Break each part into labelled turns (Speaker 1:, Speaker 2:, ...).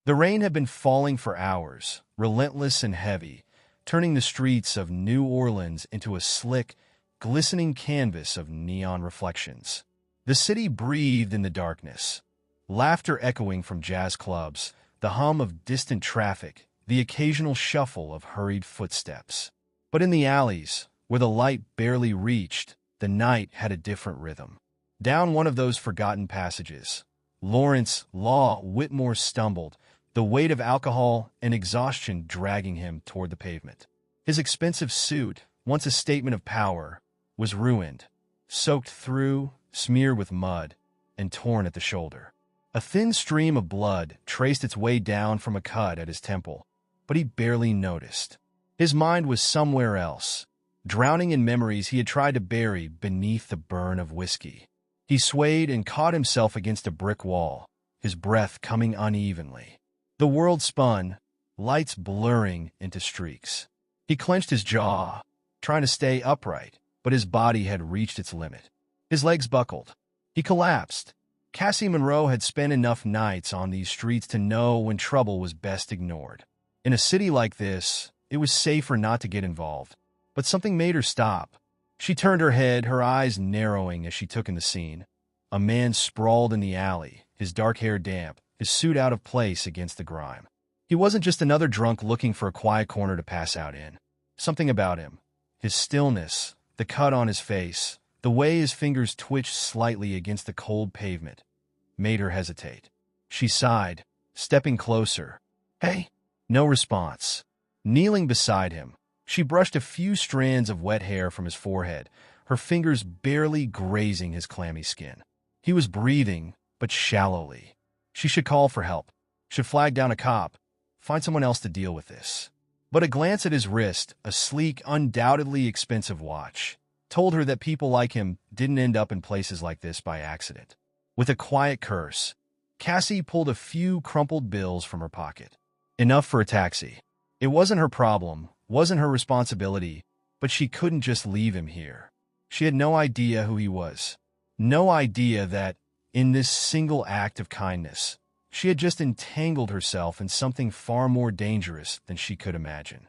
Speaker 1: The rain had been falling for hours, relentless and heavy, turning the streets of New Orleans into a slick, glistening canvas of neon reflections. The city breathed in the darkness, laughter echoing from jazz clubs, the hum of distant traffic, the occasional shuffle of hurried footsteps. But in the alleys, where the light barely reached, the night had a different rhythm. Down one of those forgotten passages, Lawrence Law Whitmore stumbled, the weight of alcohol and exhaustion dragging him toward the pavement. His expensive suit, once a statement of power, was ruined, soaked through, smeared with mud, and torn at the shoulder. A thin stream of blood traced its way down from a cut at his temple, but he barely noticed. His mind was somewhere else, drowning in memories he had tried to bury beneath the burn of whiskey. He swayed and caught himself against a brick wall, his breath coming unevenly. The world spun, lights blurring into streaks. He clenched his jaw, trying to stay upright, but his body had reached its limit. His legs buckled. He collapsed. Cassie Monroe had spent enough nights on these streets to know when trouble was best ignored. In a city like this, it was safer not to get involved, but something made her stop. She turned her head, her eyes narrowing as she took in the scene. A man sprawled in the alley, his dark hair damp, his suit out of place against the grime. He wasn't just another drunk looking for a quiet corner to pass out in. Something about him, his stillness, the cut on his face, the way his fingers twitched slightly against the cold pavement, made her hesitate. She sighed, stepping closer. "Hey!" No response. Kneeling beside him, she brushed a few strands of wet hair from his forehead, her fingers barely grazing his clammy skin. He was breathing, but shallowly. She should call for help, should flag down a cop, find someone else to deal with this. But a glance at his wrist, a sleek, undoubtedly expensive watch, told her that people like him didn't end up in places like this by accident. With a quiet curse, Cassie pulled a few crumpled bills from her pocket. Enough for a taxi. It wasn't her problem, wasn't her responsibility, but she couldn't just leave him here. She had no idea who he was. No idea that, in this single act of kindness, she had just entangled herself in something far more dangerous than she could imagine.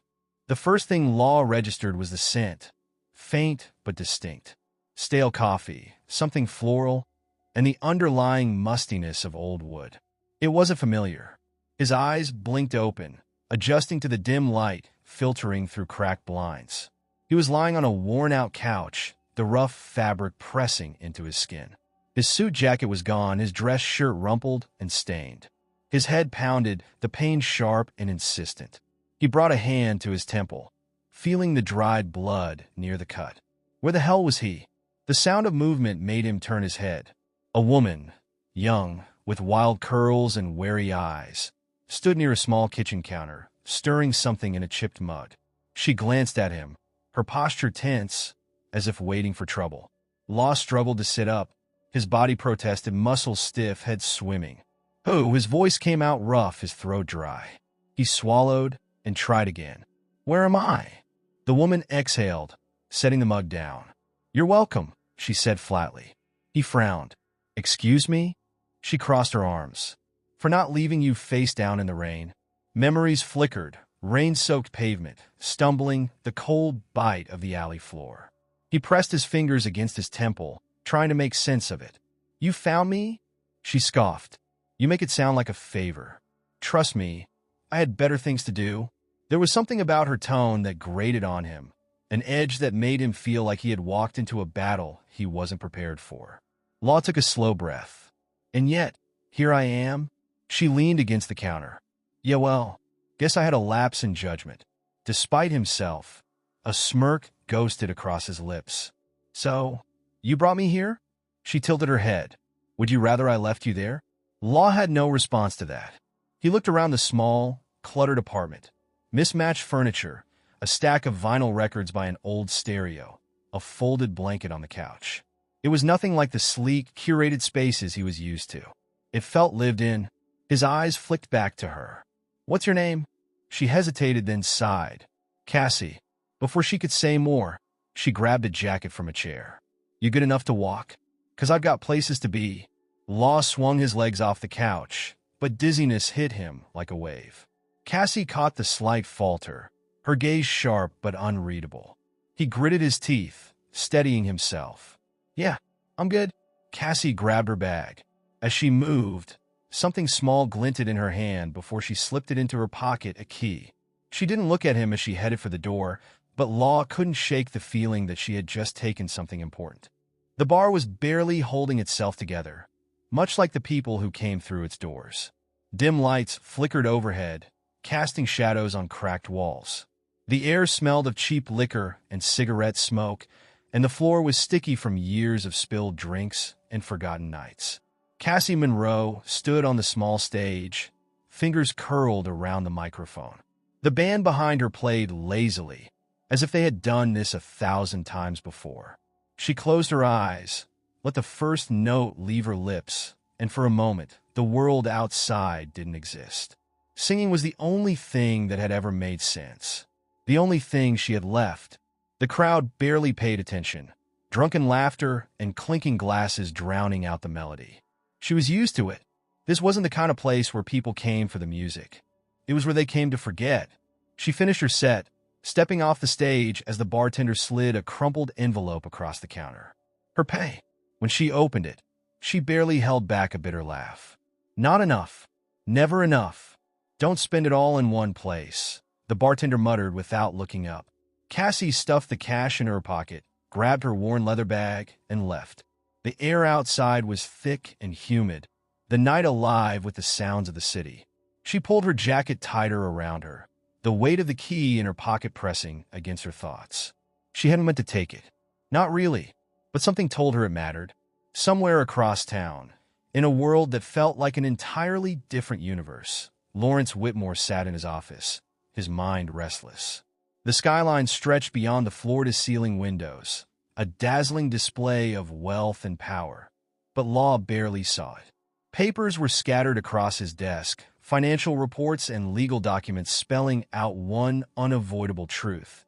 Speaker 1: The first thing Law registered was the scent, faint but distinct. Stale coffee, something floral, and the underlying mustiness of old wood. It wasn't familiar. His eyes blinked open, adjusting to the dim light filtering through cracked blinds. He was lying on a worn-out couch, the rough fabric pressing into his skin. His suit jacket was gone, his dress shirt rumpled and stained. His head pounded, the pain sharp and insistent. He brought a hand to his temple, feeling the dried blood near the cut. Where the hell was he? The sound of movement made him turn his head. A woman, young, with wild curls and wary eyes, stood near a small kitchen counter, stirring something in a chipped mug. She glanced at him, her posture tense, as if waiting for trouble. Law struggled to sit up, his body protested, muscles stiff, head swimming. "Oh," his voice came out rough, his throat dry. He swallowed and tried again. "Where am I?" The woman exhaled, setting the mug down. "You're welcome," she said flatly. He frowned. "Excuse me?" She crossed her arms. "For not leaving you face down in the rain." Memories flickered, rain-soaked pavement, stumbling, the cold bite of the alley floor. He pressed his fingers against his temple, trying to make sense of it. "You found me?" She scoffed. "You make it sound like a favor. Trust me, I had better things to do." There was something about her tone that grated on him, an edge that made him feel like he had walked into a battle he wasn't prepared for. Law took a slow breath. "And yet, here I am." She leaned against the counter. "Yeah, well, guess I had a lapse in judgment." Despite himself, a smirk ghosted across his lips. "So, you brought me here?" She tilted her head. "Would you rather I left you there?" Law had no response to that. He looked around the small, cluttered apartment. Mismatched furniture, a stack of vinyl records by an old stereo, a folded blanket on the couch. It was nothing like the sleek, curated spaces he was used to. It felt lived in. His eyes flicked back to her. "What's your name?" She hesitated, then sighed. "Cassie." Before she could say more, she grabbed a jacket from a chair. "You good enough to walk? 'Cause I've got places to be." Law swung his legs off the couch, but dizziness hit him like a wave. Cassie caught the slight falter, her gaze sharp but unreadable. He gritted his teeth, steadying himself. "Yeah, I'm good." Cassie grabbed her bag. As she moved, something small glinted in her hand before she slipped it into her pocket, a key. She didn't look at him as she headed for the door, but Law couldn't shake the feeling that she had just taken something important. The bar was barely holding itself together, much like the people who came through its doors. Dim lights flickered overhead, casting shadows on cracked walls. The air smelled of cheap liquor and cigarette smoke, and the floor was sticky from years of spilled drinks and forgotten nights. Cassie Monroe stood on the small stage, fingers curled around the microphone. The band behind her played lazily, as if they had done this 1,000 times before. She closed her eyes, let the first note leave her lips, and for a moment, the world outside didn't exist. Singing was the only thing that had ever made sense. The only thing she had left. The crowd barely paid attention, drunken laughter and clinking glasses drowning out the melody. She was used to it. This wasn't the kind of place where people came for the music. It was where they came to forget. She finished her set, stepping off the stage as the bartender slid a crumpled envelope across the counter. Her pay. When she opened it, she barely held back a bitter laugh. "Not enough. Never enough. Don't spend it all in one place," the bartender muttered without looking up. Cassie stuffed the cash in her pocket, grabbed her worn leather bag, and left. The air outside was thick and humid, the night alive with the sounds of the city. She pulled her jacket tighter around her, the weight of the key in her pocket pressing against her thoughts. She hadn't meant to take it. Not really, but something told her it mattered. Somewhere across town, in a world that felt like an entirely different universe, Lawrence Whitmore sat in his office, his mind restless. The skyline stretched beyond the floor-to-ceiling windows, a dazzling display of wealth and power. But Law barely saw it. Papers were scattered across his desk, financial reports and legal documents spelling out one unavoidable truth.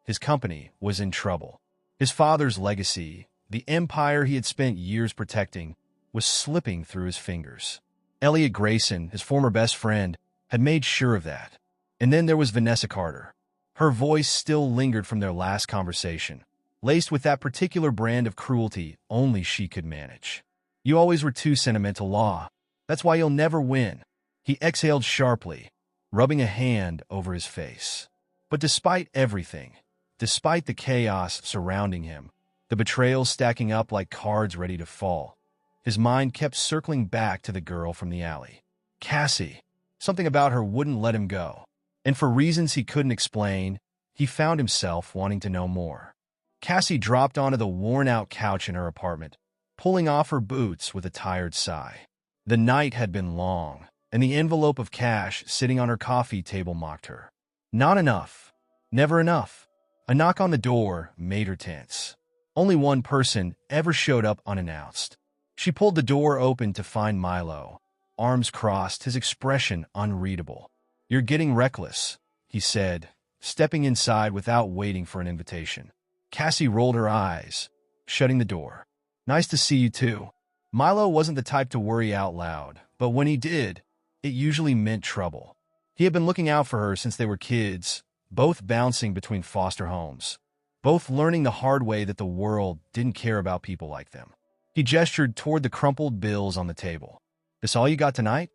Speaker 1: His company was in trouble. His father's legacy, the empire he had spent years protecting, was slipping through his fingers. Elliot Grayson, his former best friend, had made sure of that. And then there was Vanessa Carter. Her voice still lingered from their last conversation, laced with that particular brand of cruelty only she could manage. "You always were too sentimental, Law. That's why you'll never win." He exhaled sharply, rubbing a hand over his face. But despite everything, despite the chaos surrounding him, the betrayal stacking up like cards ready to fall, his mind kept circling back to the girl from the alley. Cassie. Something about her wouldn't let him go. And for reasons he couldn't explain, he found himself wanting to know more. Cassie dropped onto the worn-out couch in her apartment, pulling off her boots with a tired sigh. The night had been long, and the envelope of cash sitting on her coffee table mocked her. Not enough. Never enough. A knock on the door made her tense. Only one person ever showed up unannounced. She pulled the door open to find Milo, arms crossed, his expression unreadable. "You're getting reckless," he said, stepping inside without waiting for an invitation. Cassie rolled her eyes, shutting the door. "Nice to see you too." Milo wasn't the type to worry out loud, but when he did, it usually meant trouble. He had been looking out for her since they were kids, both bouncing between foster homes, both learning the hard way that the world didn't care about people like them. He gestured toward the crumpled bills on the table. "This all you got tonight?"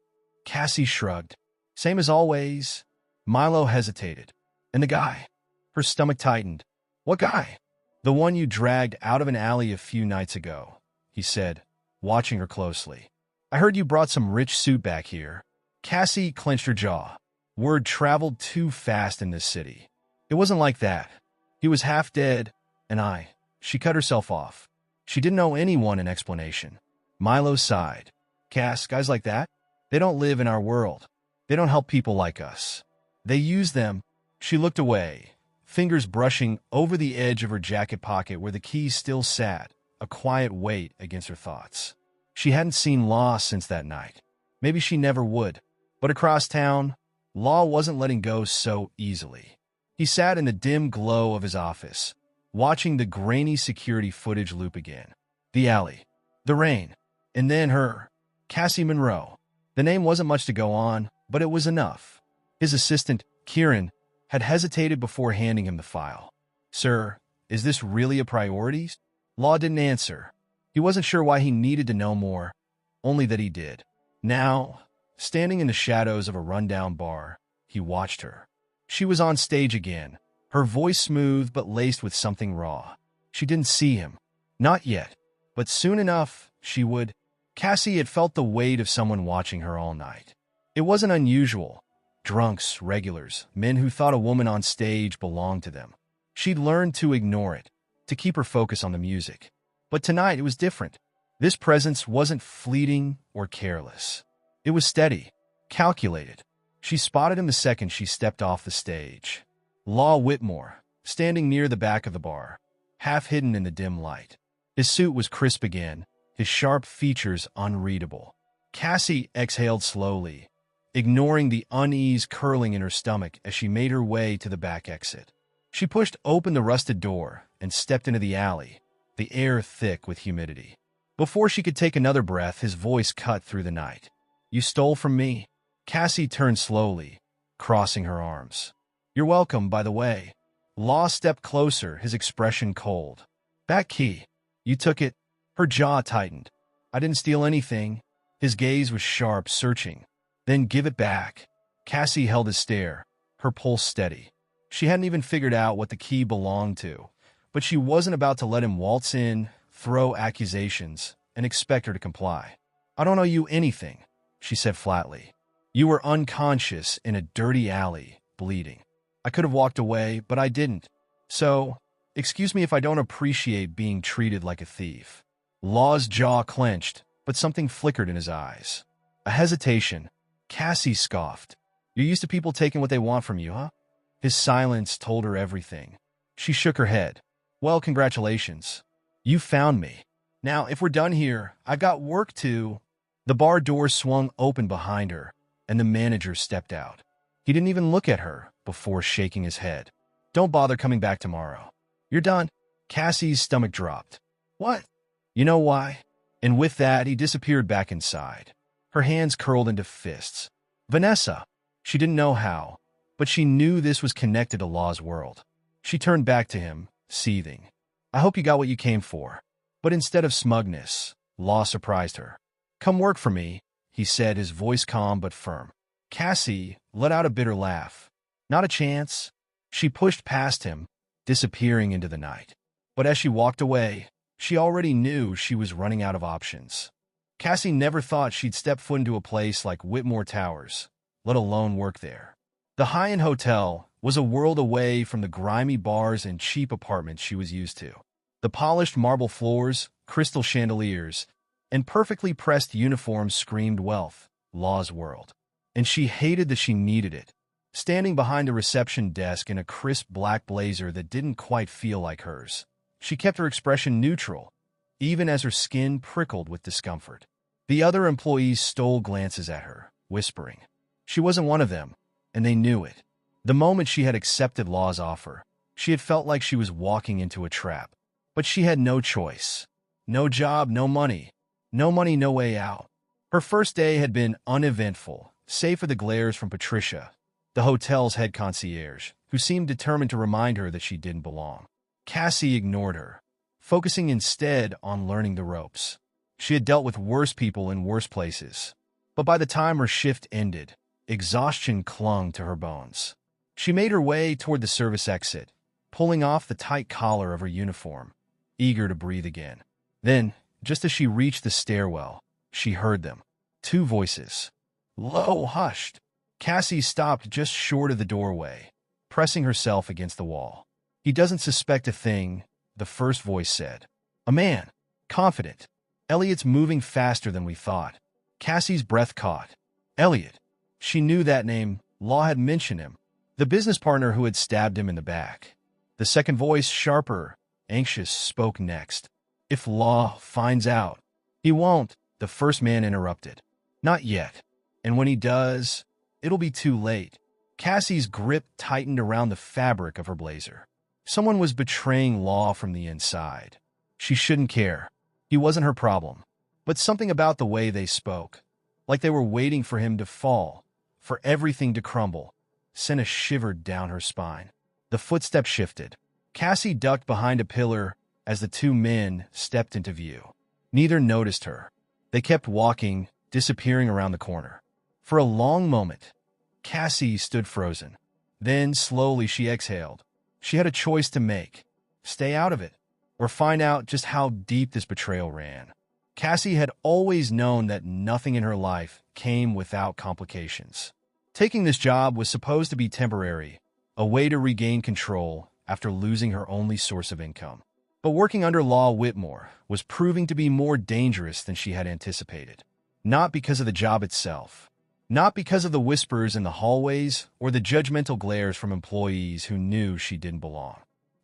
Speaker 1: Cassie shrugged. "Same as always." Milo hesitated. "And the guy?" Her stomach tightened. "What guy?" "The one you dragged out of an alley a few nights ago," he said, watching her closely. "I heard you brought some rich suit back here." Cassie clenched her jaw. Word traveled too fast in this city. It wasn't like that. He was half dead, and she cut herself off. She didn't owe anyone an explanation. Milo sighed. "Cass, guys like that? They don't live in our world. They don't help people like us. They use them." She looked away, fingers brushing over the edge of her jacket pocket where the key still sat, a quiet weight against her thoughts. She hadn't seen Law since that night. Maybe she never would. But across town, Law wasn't letting go so easily. He sat in the dim glow of his office, watching the grainy security footage loop again. The alley, the rain, and then her, Cassie Monroe. The name wasn't much to go on, but it was enough. His assistant, Kieran, had hesitated before handing him the file. "Sir, is this really a priority?" Law didn't answer. He wasn't sure why he needed to know more, only that he did. Now, standing in the shadows of a rundown bar, he watched her. She was on stage again, her voice smooth but laced with something raw. She didn't see him. Not yet. But soon enough, she would. Cassie had felt the weight of someone watching her all night. It wasn't unusual. Drunks, regulars, men who thought a woman on stage belonged to them. She'd learned to ignore it, to keep her focus on the music. But tonight it was different. This presence wasn't fleeting or careless. It was steady, calculated. She spotted him the second she stepped off the stage. Law Whitmore, standing near the back of the bar, half hidden in the dim light. His suit was crisp again, his sharp features unreadable. Cassie exhaled slowly, ignoring the unease curling in her stomach as she made her way to the back exit. She pushed open the rusted door and stepped into the alley, the air thick with humidity. Before she could take another breath, his voice cut through the night. "You stole from me?" Cassie turned slowly, crossing her arms. "You're welcome, by the way." Law stepped closer, his expression cold. "Back key. You took it." Her jaw tightened. "I didn't steal anything." His gaze was sharp, searching. "Then give it back." Cassie held his stare, her pulse steady. She hadn't even figured out what the key belonged to, but she wasn't about to let him waltz in, throw accusations, and expect her to comply. "I don't owe you anything," she said flatly. "You were unconscious in a dirty alley, bleeding. I could have walked away, but I didn't. So, excuse me if I don't appreciate being treated like a thief." Law's jaw clenched, but something flickered in his eyes. A hesitation. Cassie scoffed. "You're used to people taking what they want from you, huh?" His silence told her everything. She shook her head. "Well, congratulations. You found me. Now, if we're done here, I've got work to—" The bar door swung open behind her, and the manager stepped out. He didn't even look at her before shaking his head. "Don't bother coming back tomorrow. You're done." Cassie's stomach dropped. "What?" "You know why?" And with that, he disappeared back inside. Her hands curled into fists. Vanessa. She didn't know how, but she knew this was connected to Law's world. She turned back to him, seething. "I hope you got what you came for." But instead of smugness, Law surprised her. "Come work for me," he said, his voice calm but firm. Cassie let out a bitter laugh. "Not a chance." She pushed past him, disappearing into the night. But as she walked away, she already knew she was running out of options. Cassie never thought she'd step foot into a place like Whitmore Towers, let alone work there. The high-end hotel was a world away from the grimy bars and cheap apartments she was used to. The polished marble floors, crystal chandeliers, and perfectly pressed uniforms screamed wealth, Law's world. And she hated that she needed it. Standing behind the reception desk in a crisp black blazer that didn't quite feel like hers, she kept her expression neutral, even as her skin prickled with discomfort. The other employees stole glances at her, whispering. She wasn't one of them, and they knew it. The moment she had accepted Law's offer, she had felt like she was walking into a trap. But she had no choice. No job, no money. No money, no way out. Her first day had been uneventful, save for the glares from Patricia, the hotel's head concierge, who seemed determined to remind her that she didn't belong. Cassie ignored her, focusing instead on learning the ropes. She had dealt with worse people in worse places. But by the time her shift ended, exhaustion clung to her bones. She made her way toward the service exit, pulling off the tight collar of her uniform, eager to breathe again. Then, just as she reached the stairwell, she heard them. Two voices. Low, hushed. Cassie stopped just short of the doorway, pressing herself against the wall. "He doesn't suspect a thing," the first voice said. "A man. Confident. Elliot's moving faster than we thought." Cassie's breath caught. Elliot. She knew that name. Law had mentioned him. The business partner who had stabbed him in the back. The second voice, sharper, anxious, spoke next. "If Law finds out." "He won't," the first man interrupted. "Not yet. And when he does, it'll be too late." Cassie's grip tightened around the fabric of her blazer. Someone was betraying Law from the inside. She shouldn't care. He wasn't her problem. But something about the way they spoke, like they were waiting for him to fall, for everything to crumble, sent a shiver down her spine. The footsteps shifted. Cassie ducked behind a pillar as the two men stepped into view. Neither noticed her. They kept walking, disappearing around the corner. For a long moment, Cassie stood frozen. Then, slowly, she exhaled. She had a choice to make. Stay out of it, or find out just how deep this betrayal ran. Cassie had always known that nothing in her life came without complications. Taking this job was supposed to be temporary, a way to regain control after losing her only source of income. But working under Law Whitmore was proving to be more dangerous than she had anticipated. Not because of the job itself. Not because of the whispers in the hallways or the judgmental glares from employees who knew she didn't belong.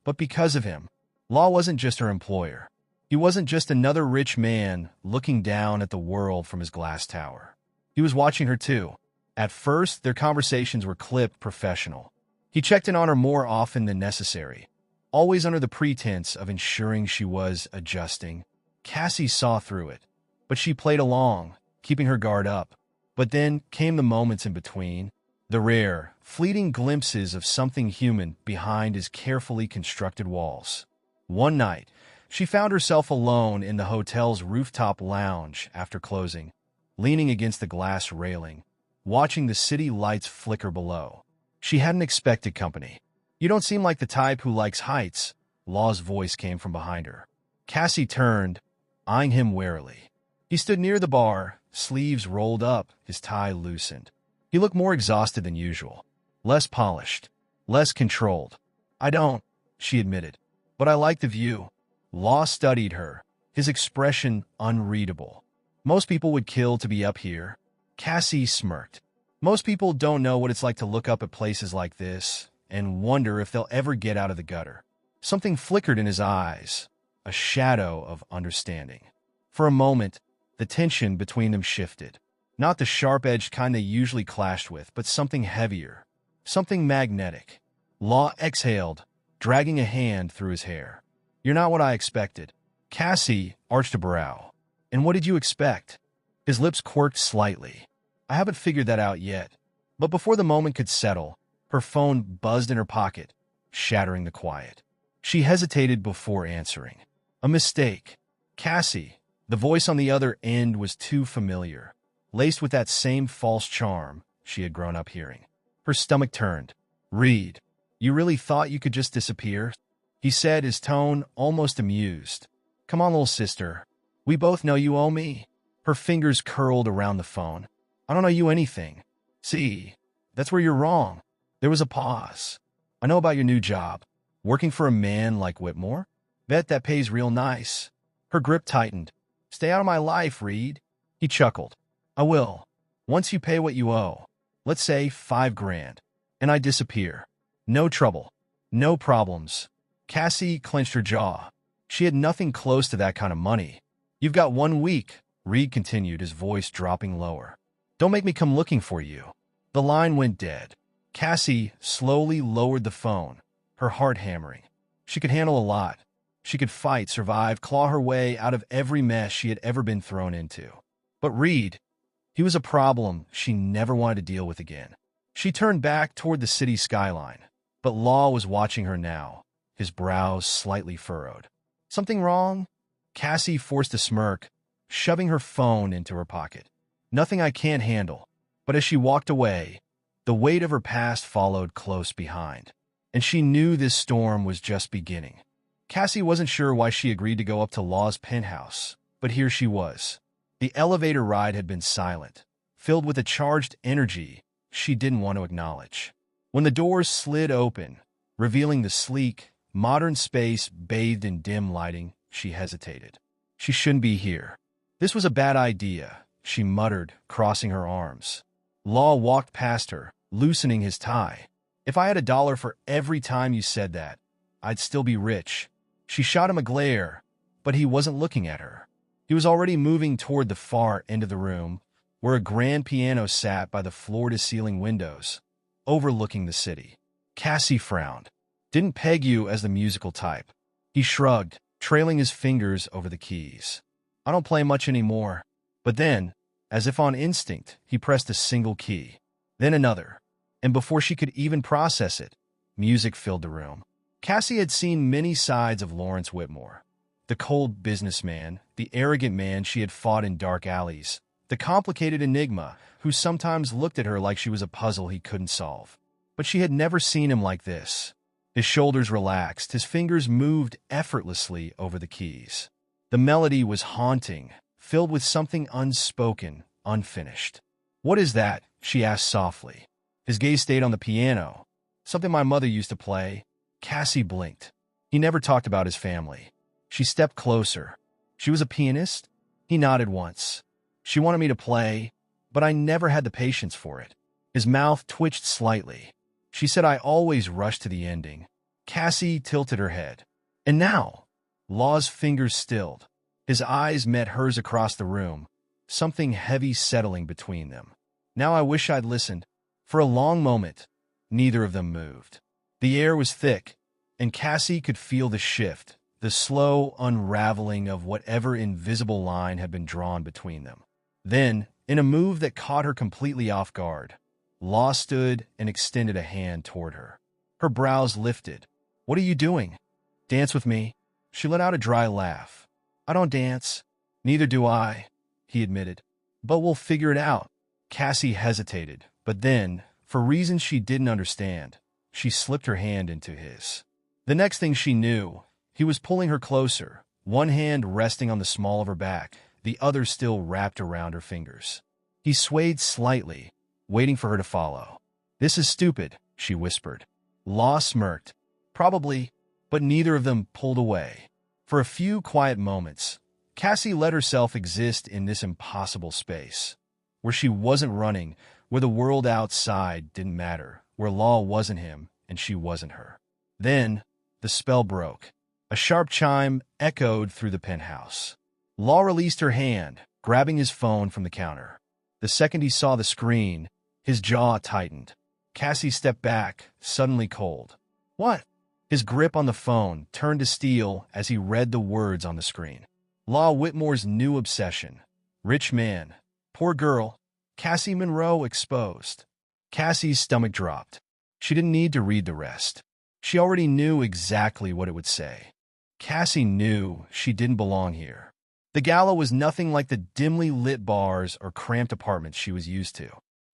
Speaker 1: But because of him. Law wasn't just her employer. He wasn't just another rich man looking down at the world from his glass tower. He was watching her too. At first, their conversations were clipped professional. He checked in on her more often than necessary, always under the pretense of ensuring she was adjusting. Cassie saw through it, but she played along, keeping her guard up. But then came the moments in between, the rare, fleeting glimpses of something human behind his carefully constructed walls. One night, she found herself alone in the hotel's rooftop lounge after closing, leaning against the glass railing, watching the city lights flicker below. She hadn't expected company. "You don't seem like the type who likes heights," Law's voice came from behind her. Cassie turned, eyeing him warily. He stood near the bar, sleeves rolled up, his tie loosened. He looked more exhausted than usual, less polished, less controlled. "I don't," she admitted, "but I like the view." Law studied her, his expression unreadable. "Most people would kill to be up here." Cassie smirked. "Most people don't know what it's like to look up at places like this and wonder if they'll ever get out of the gutter." Something flickered in his eyes, a shadow of understanding. For a moment, the tension between them shifted. Not the sharp-edged kind they usually clashed with, but something heavier, something magnetic. Law exhaled, dragging a hand through his hair. "You're not what I expected." Cassie arched a brow. "And what did you expect?" His lips quirked slightly. "I haven't figured that out yet." But before the moment could settle, her phone buzzed in her pocket, shattering the quiet. She hesitated before answering. A mistake. Cassie. The voice on the other end was too familiar, laced with that same false charm she had grown up hearing. Her stomach turned. "Reed, you really thought you could just disappear?" He said, his tone almost amused. "Come on, little sister. We both know you owe me." Her fingers curled around the phone. "I don't owe you anything." "See, that's where you're wrong." There was a pause. "I know about your new job. Working for a man like Whitmore? Bet that pays real nice." Her grip tightened. "Stay out of my life, Reed." He chuckled. "I will. Once you pay what you owe. Let's say $5,000. And I disappear. No trouble. No problems." Cassie clenched her jaw. She had nothing close to that kind of money. "You've got 1 week," Reed continued, his voice dropping lower. "Don't make me come looking for you." The line went dead. Cassie slowly lowered the phone, her heart hammering. She could handle a lot. She could fight, survive, claw her way out of every mess she had ever been thrown into. But Reed, he was a problem she never wanted to deal with again. She turned back toward the city skyline, but Law was watching her now, his brows slightly furrowed. "Something wrong?" Cassie forced a smirk, shoving her phone into her pocket. "Nothing I can't handle." But as she walked away, the weight of her past followed close behind. And she knew this storm was just beginning. Cassie wasn't sure why she agreed to go up to Law's penthouse, but here she was. The elevator ride had been silent, filled with a charged energy she didn't want to acknowledge. When the doors slid open, revealing the sleek, modern space bathed in dim lighting, she hesitated. She shouldn't be here. This was a bad idea, she muttered, crossing her arms. Law walked past her, loosening his tie. "If I had $1 for every time you said that, I'd still be rich." She shot him a glare, but he wasn't looking at her. He was already moving toward the far end of the room, where a grand piano sat by the floor-to-ceiling windows, overlooking the city. Cassie frowned. "Didn't peg you as the musical type." He shrugged, trailing his fingers over the keys. "I don't play much anymore." But then, As if on instinct, he pressed a single key, then another, and before she could even process it, music filled the room. Cassie had seen many sides of Lawrence Whitmore. The cold businessman, the arrogant man she had fought in dark alleys, the complicated enigma who sometimes looked at her like she was a puzzle he couldn't solve. But she had never seen him like this. His shoulders relaxed, his fingers moved effortlessly over the keys. The melody was haunting, filled with something unspoken, unfinished. "What is that?" she asked softly. His gaze stayed on the piano. "Something my mother used to play." Cassie blinked. He never talked about his family. She stepped closer. "She was a pianist?" He nodded once. "She wanted me to play, but I never had the patience for it." His mouth twitched slightly. "She said I always rushed to the ending." Cassie tilted her head. "And now?" Law's fingers stilled. His eyes met hers across the room, something heavy settling between them. "Now I wish I'd listened." For a long moment, neither of them moved. The air was thick, and Cassie could feel the shift, the slow unraveling of whatever invisible line had been drawn between them. Then, in a move that caught her completely off guard, Law stood and extended a hand toward her. Her brows lifted. "What are you doing?" "Dance with me." She let out a dry laugh. "I don't dance." "Neither do I," he admitted. "But we'll figure it out." Cassie hesitated, but then, for reasons she didn't understand, she slipped her hand into his. The next thing she knew, he was pulling her closer, one hand resting on the small of her back, the other still wrapped around her fingers. He swayed slightly, waiting for her to follow. "This is stupid," she whispered. Law smirked. "Probably," but neither of them pulled away. For a few quiet moments, Cassie let herself exist in this impossible space, where she wasn't running, where the world outside didn't matter, where Law wasn't him and she wasn't her. Then, the spell broke. A sharp chime echoed through the penthouse. Law released her hand, grabbing his phone from the counter. The second he saw the screen, his jaw tightened. Cassie stepped back, suddenly cold. "What?" His grip on the phone turned to steel as he read the words on the screen. Law Whitmore's new obsession. Rich man. Poor girl. Cassie Monroe exposed. Cassie's stomach dropped. She didn't need to read the rest. She already knew exactly what it would say. Cassie knew she didn't belong here. The gala was nothing like the dimly lit bars or cramped apartments she was used to.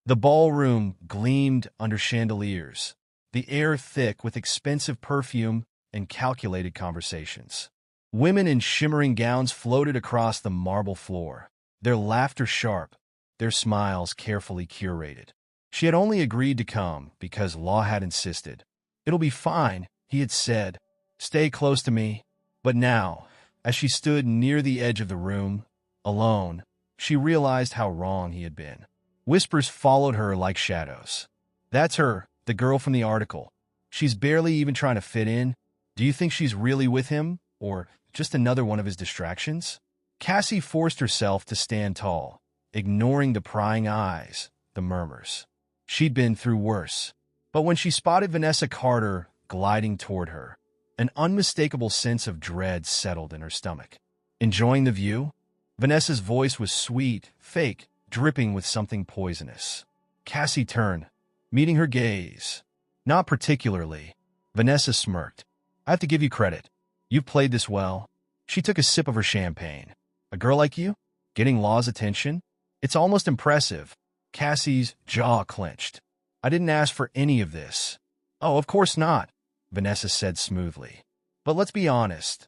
Speaker 1: The ballroom gleamed under chandeliers, the air thick with expensive perfume and calculated conversations. Women in shimmering gowns floated across the marble floor, their laughter sharp, their smiles carefully curated. She had only agreed to come because Law had insisted. "It'll be fine," he had said. "Stay close to me." But now, as she stood near the edge of the room, alone, she realized how wrong he had been. Whispers followed her like shadows. "That's her, the girl from the article. She's barely even trying to fit in. Do you think she's really with him, or just another one of his distractions?" Cassie forced herself to stand tall, ignoring the prying eyes, the murmurs. She'd been through worse. But when she spotted Vanessa Carter gliding toward her, an unmistakable sense of dread settled in her stomach. "Enjoying the view?" Vanessa's voice was sweet, fake, dripping with something poisonous. Cassie turned, meeting her gaze. "Not particularly." Vanessa smirked. "I have to give you credit. You've played this well." She took a sip of her champagne. "A girl like you? Getting Law's attention? It's almost impressive." Cassie's jaw clenched. "I didn't ask for any of this." "Oh, of course not," Vanessa said smoothly. "But let's be honest.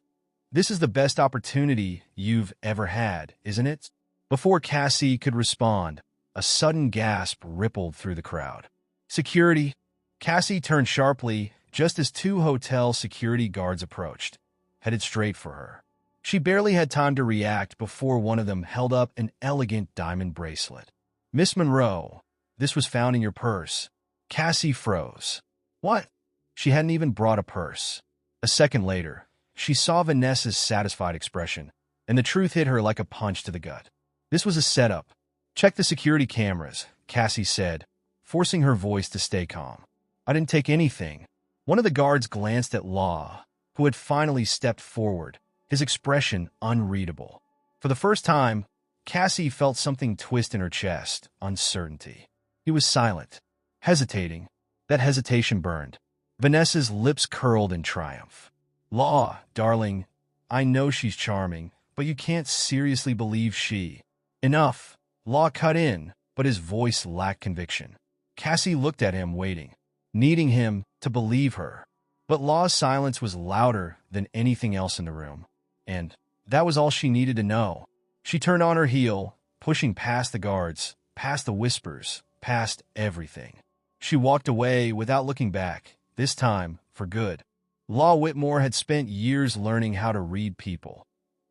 Speaker 1: This is the best opportunity you've ever had, isn't it?" Before Cassie could respond, a sudden gasp rippled through the crowd. "Security!" Cassie turned sharply just as two hotel security guards approached, headed straight for her. She barely had time to react before one of them held up an elegant diamond bracelet. "Miss Monroe, this was found in your purse." Cassie froze. "What?" She hadn't even brought a purse. A second later, she saw Vanessa's satisfied expression, and the truth hit her like a punch to the gut. This was a setup. "Check the security cameras," Cassie said, forcing her voice to stay calm. "I didn't take anything." One of the guards glanced at Law, who had finally stepped forward, his expression unreadable. For the first time, Cassie felt something twist in her chest, uncertainty. He was silent, hesitating. That hesitation burned. Vanessa's lips curled in triumph. Law, darling, I know she's charming, but you can't seriously believe she. Enough. Law cut in, but his voice lacked conviction. Cassie looked at him, waiting, needing him to believe her. But Law's silence was louder than anything else in the room. And that was all she needed to know. She turned on her heel, pushing past the guards, past the whispers, past everything. She walked away without looking back, this time for good. Law Whitmore had spent years learning how to read people.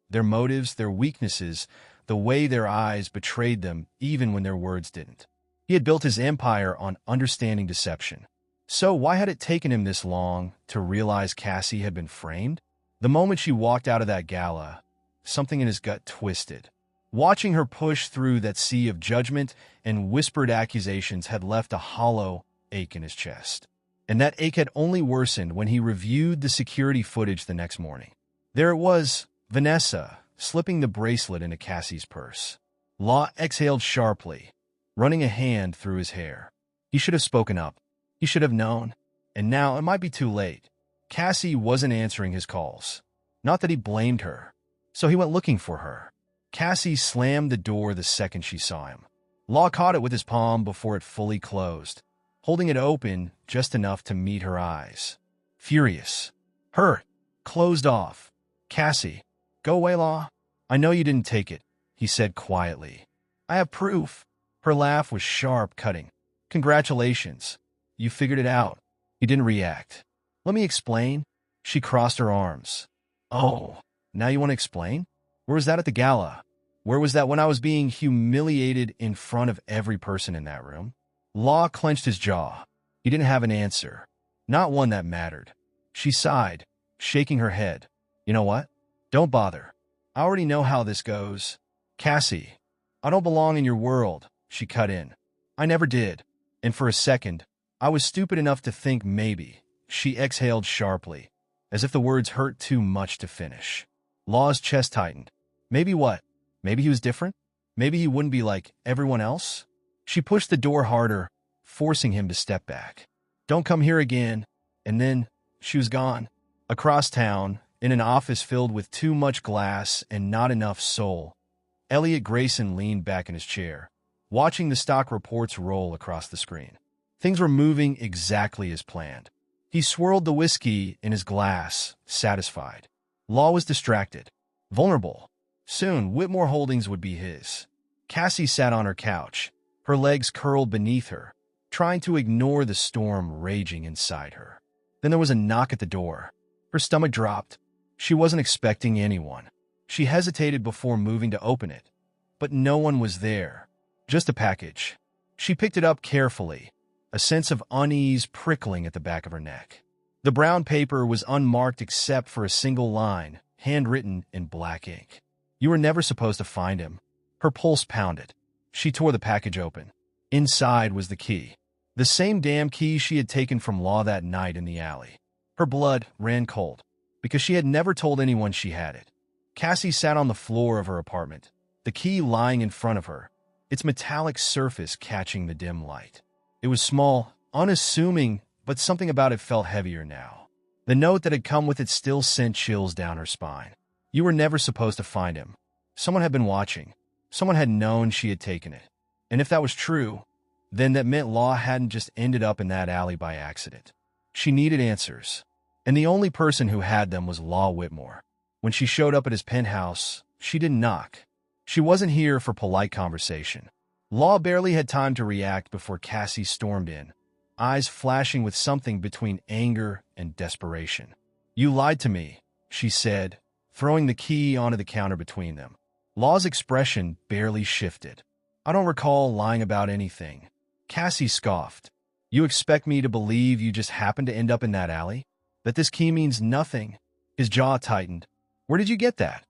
Speaker 1: Their motives, their weaknesses, the way their eyes betrayed them even when their words didn't. He had built his empire on understanding deception. So why had it taken him this long to realize Cassie had been framed? The moment she walked out of that gala, something in his gut twisted. Watching her push through that sea of judgment and whispered accusations had left a hollow ache in his chest. And that ache had only worsened when he reviewed the security footage the next morning. There it was, Vanessa, slipping the bracelet into Cassie's purse. Law exhaled sharply, running a hand through his hair. He should have spoken up. He should have known. And now it might be too late. Cassie wasn't answering his calls. Not that he blamed her. So he went looking for her. Cassie slammed the door the second she saw him. Law caught it with his palm before it fully closed, holding it open just enough to meet her eyes. Furious. Hurt. Closed off. Cassie, go away, Law. I know you didn't take it, he said quietly. I have proof. Her laugh was sharp, cutting. Congratulations. You figured it out. He didn't react. Let me explain. She crossed her arms. Oh, now you want to explain? Where was that at the gala? Where was that when I was being humiliated in front of every person in that room? Law clenched his jaw. He didn't have an answer. Not one that mattered. She sighed, shaking her head. You know what? Don't bother. I already know how this goes. Cassie, I don't belong in your world, she cut in. I never did. And for a second, I was stupid enough to think maybe. She exhaled sharply, as if the words hurt too much to finish. Law's chest tightened. Maybe what? Maybe he was different? Maybe he wouldn't be like everyone else? She pushed the door harder, forcing him to step back. Don't come here again. And then she was gone. Across town, in an office filled with too much glass and not enough soul, Elliot Grayson leaned back in his chair, watching the stock reports roll across the screen. Things were moving exactly as planned. He swirled the whiskey in his glass, satisfied. Law was distracted, vulnerable. Soon, Whitmore Holdings would be his. Cassie sat on her couch, her legs curled beneath her, trying to ignore the storm raging inside her. Then there was a knock at the door. Her stomach dropped. She wasn't expecting anyone. She hesitated before moving to open it. But no one was there. Just a package. She picked it up carefully, a sense of unease prickling at the back of her neck. The brown paper was unmarked except for a single line, handwritten in black ink. You were never supposed to find him. Her pulse pounded. She tore the package open. Inside was the key. The same damn key she had taken from Law that night in the alley. Her blood ran cold, because she had never told anyone she had it. Cassie sat on the floor of her apartment, the key lying in front of her, its metallic surface catching the dim light. It was small, unassuming, but something about it felt heavier now. The note that had come with it still sent chills down her spine. You were never supposed to find him. Someone had been watching. Someone had known she had taken it. And if that was true, then that meant Law hadn't just ended up in that alley by accident. She needed answers. And the only person who had them was Law Whitmore. When she showed up at his penthouse, she didn't knock. She wasn't here for polite conversation. Law barely had time to react before Cassie stormed in, eyes flashing with something between anger and desperation. You lied to me, she said, throwing the key onto the counter between them. Law's expression barely shifted. I don't recall lying about anything. Cassie scoffed. You expect me to believe you just happened to end up in that alley? That this key means nothing? His jaw tightened. Where did you get that?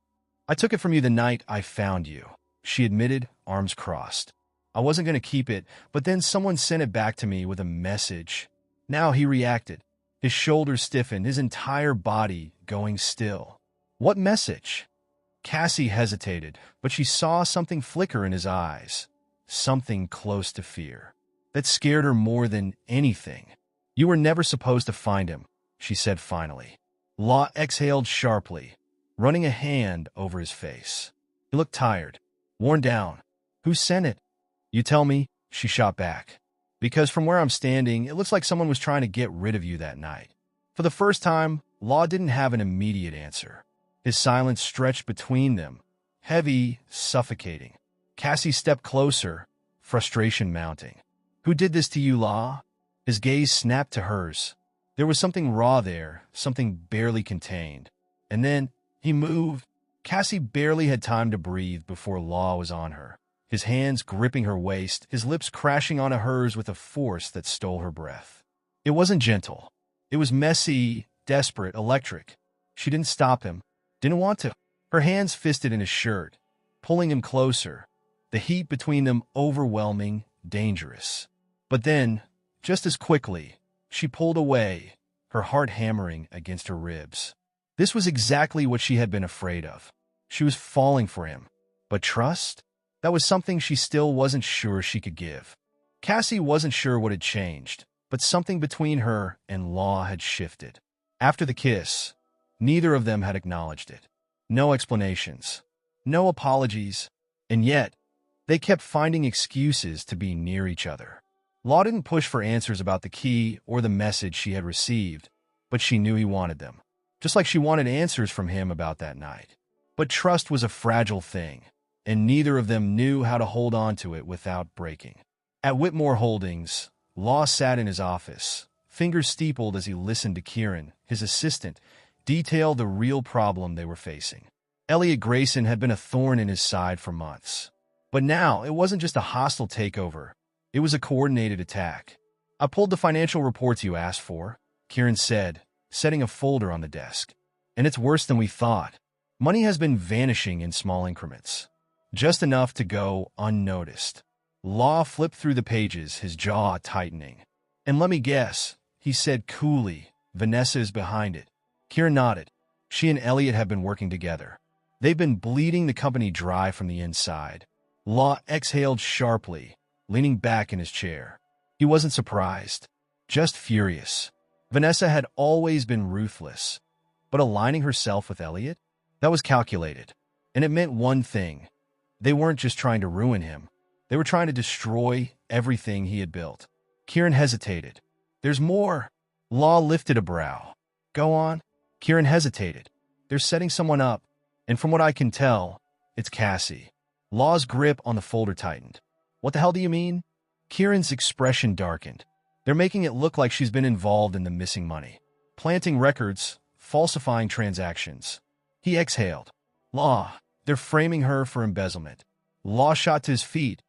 Speaker 1: I took it from you the night I found you, she admitted, arms crossed. I wasn't going to keep it, but then someone sent it back to me with a message. Now he reacted. His shoulders stiffened, his entire body going still. What message? Cassie hesitated, but she saw something flicker in his eyes, something close to fear, that scared her more than anything. "You were never supposed to find him," she said finally. Law exhaled sharply, running a hand over his face. He looked tired, worn down. "Who sent it?" "You tell me," she shot back. "Because from where I'm standing, it looks like someone was trying to get rid of you that night." For the first time, Law didn't have an immediate answer. His silence stretched between them, heavy, suffocating. Cassie stepped closer, frustration mounting. "Who did this to you, Law?" His gaze snapped to hers. There was something raw there, something barely contained. And then he moved. Cassie barely had time to breathe before Law was on her, his hands gripping her waist, his lips crashing onto hers with a force that stole her breath. It wasn't gentle. It was messy, desperate, electric. She didn't stop him, didn't want to. Her hands fisted in his shirt, pulling him closer, the heat between them overwhelming, dangerous. But then, just as quickly, she pulled away, her heart hammering against her ribs. This was exactly what she had been afraid of. She was falling for him. But trust? That was something she still wasn't sure she could give. Cassie wasn't sure what had changed, but something between her and Law had shifted. After the kiss, neither of them had acknowledged it. No explanations, no apologies, and yet, they kept finding excuses to be near each other. Law didn't push for answers about the key or the message she had received, but she knew he wanted them, just like she wanted answers from him about that night. But trust was a fragile thing, and neither of them knew how to hold on to it without breaking. At Whitmore Holdings, Law sat in his office, fingers steepled as he listened to Kieran, his assistant, detail the real problem they were facing. Elliot Grayson had been a thorn in his side for months. But now, it wasn't just a hostile takeover. It was a coordinated attack. "I pulled the financial reports you asked for," Kieran said, setting a folder on the desk. "And it's worse than we thought. Money has been vanishing in small increments, just enough to go unnoticed." Law flipped through the pages, his jaw tightening. "And let me guess," he said coolly, "Vanessa is behind it." Kieran nodded. She and Elliot have been working together. They've been bleeding the company dry from the inside. Law exhaled sharply, leaning back in his chair. He wasn't surprised, just furious. Vanessa had always been ruthless, but aligning herself with Elliot? That was calculated, and it meant one thing. They weren't just trying to ruin him. They were trying to destroy everything he had built. Kieran hesitated. "There's more." Law lifted a brow. "Go on." Kieran hesitated. "They're setting someone up, and from what I can tell, it's Cassie." Law's grip on the folder tightened. "What the hell do you mean?" Kieran's expression darkened. "They're making it look like she's been involved in the missing money, planting records, falsifying transactions." He exhaled. "Law, they're framing her for embezzlement." Law shot to his feet,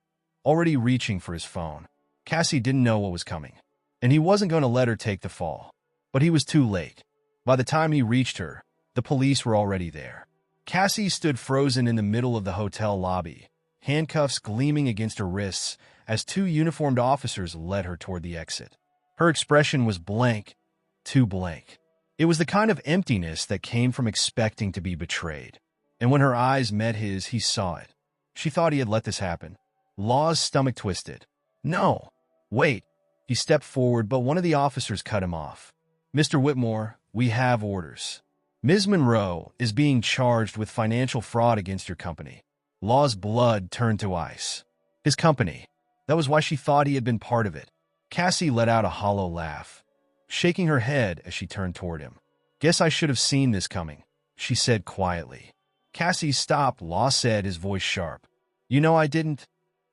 Speaker 1: already reaching for his phone. Cassie didn't know what was coming, and he wasn't going to let her take the fall. But he was too late. By the time he reached her, the police were already there. Cassie stood frozen in the middle of the hotel lobby, handcuffs gleaming against her wrists as two uniformed officers led her toward the exit. Her expression was blank, too blank. It was the kind of emptiness that came from expecting to be betrayed. And when her eyes met his, he saw it. She thought he had let this happen. Law's stomach twisted. "No, wait." He stepped forward, but one of the officers cut him off. "Mr. Whitmore, we have orders. Ms. Monroe is being charged with financial fraud against your company." Law's blood turned to ice. His company. That was why she thought he had been part of it. Cassie let out a hollow laugh, shaking her head as she turned toward him. "Guess I should have seen this coming," she said quietly. "Cassie, stop," Law said, his voice sharp. "You know I didn't."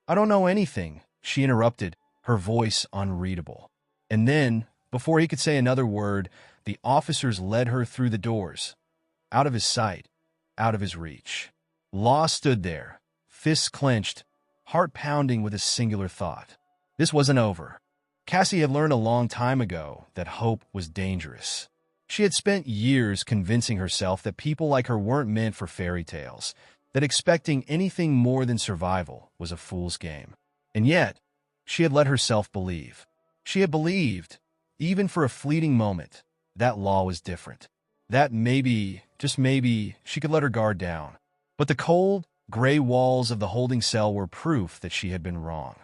Speaker 1: "I don't know anything," she interrupted, her voice unreadable. And then, before he could say another word, the officers led her through the doors, out of his sight, out of his reach. Law stood there, fists clenched, heart pounding with a singular thought. This wasn't over. Cassie had learned a long time ago that hope was dangerous. She had spent years convincing herself that people like her weren't meant for fairy tales, that expecting anything more than survival was a fool's game. And yet, she had let herself believe. She had believed, even for a fleeting moment, that Law was different. That maybe, just maybe, she could let her guard down. But the cold, gray walls of the holding cell were proof that she had been wrong.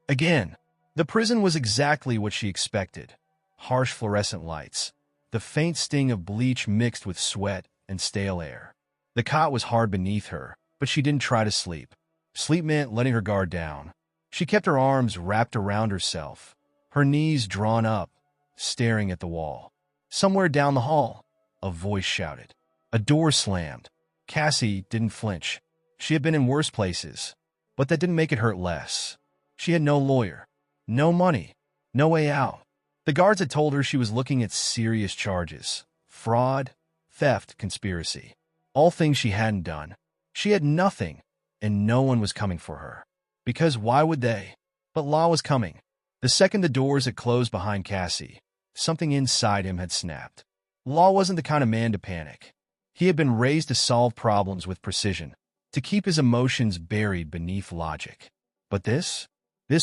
Speaker 1: Again, the prison was exactly what she expected. Harsh fluorescent lights, the faint sting of bleach mixed with sweat and stale air. The cot was hard beneath her, but she didn't try to sleep. Sleep meant letting her guard down. She kept her arms wrapped around herself, her knees drawn up, staring at the wall. Somewhere down the hall, a voice shouted. A door slammed. Cassie didn't flinch. She had been in worse places, but that didn't make it hurt less. She had no lawyer, no money, no way out. The guards had told her she was looking at serious charges: fraud, theft, conspiracy. All things she hadn't done. She had nothing, and no one was coming for her. Because why would they? But Law was coming. The second the doors had closed behind Cassie, something inside him had snapped. Law wasn't the kind of man to panic. He had been raised to solve problems with precision, to keep his emotions buried beneath logic. But this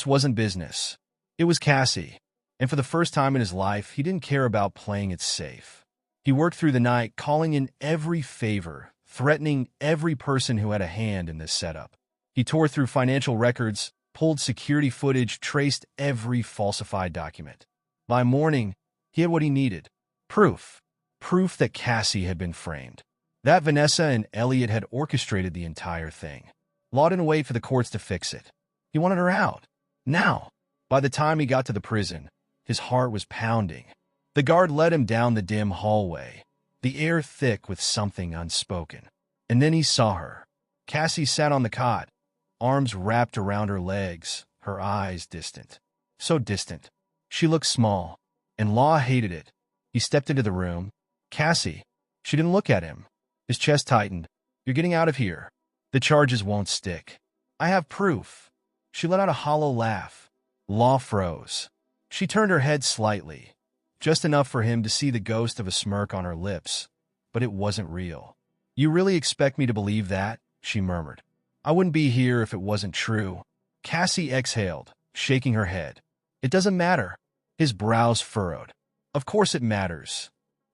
Speaker 1: wasn't business. It was Cassie, and for the first time in his life, he didn't care about playing it safe. He worked through the night, calling in every favor, threatening every person who had a hand in this setup. He tore through financial records, pulled security footage, traced every falsified document. By morning, he had what he needed: proof. Proof that Cassie had been framed. That Vanessa and Elliot had orchestrated the entire thing. Law didn't wait for the courts to fix it. He wanted her out. Now. By the time he got to the prison, his heart was pounding. The guard led him down the dim hallway, the air thick with something unspoken. And then he saw her. Cassie sat on the cot, arms wrapped around her legs, her eyes distant. So distant. She looked small, and Law hated it. He stepped into the room. Cassie. She didn't look at him. His chest tightened. You're getting out of here. The charges won't stick. I have proof. She let out a hollow laugh. Law froze. She turned her head slightly, just enough for him to see the ghost of a smirk on her lips. But it wasn't real. You really expect me to believe that? She murmured. I wouldn't be here if it wasn't true. Cassie exhaled, shaking her head. It doesn't matter. His brows furrowed. Of course it matters.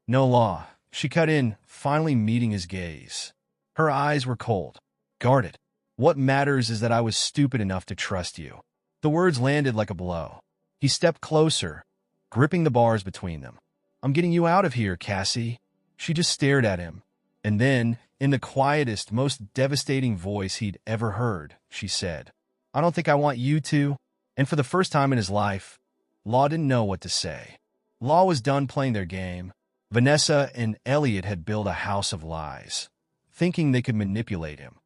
Speaker 1: No, Law. She cut in, finally meeting his gaze. Her eyes were cold, guarded. What matters is that I was stupid enough to trust you. The words landed like a blow. He stepped closer, gripping the bars between them. I'm getting you out of here, Cassie. She just stared at him. And then, in the quietest, most devastating voice he'd ever heard, she said, I don't think I want you to. And for the first time in his life, Law didn't know what to say. Law was done playing their game. Vanessa and Elliot had built a house of lies, thinking they could manipulate him,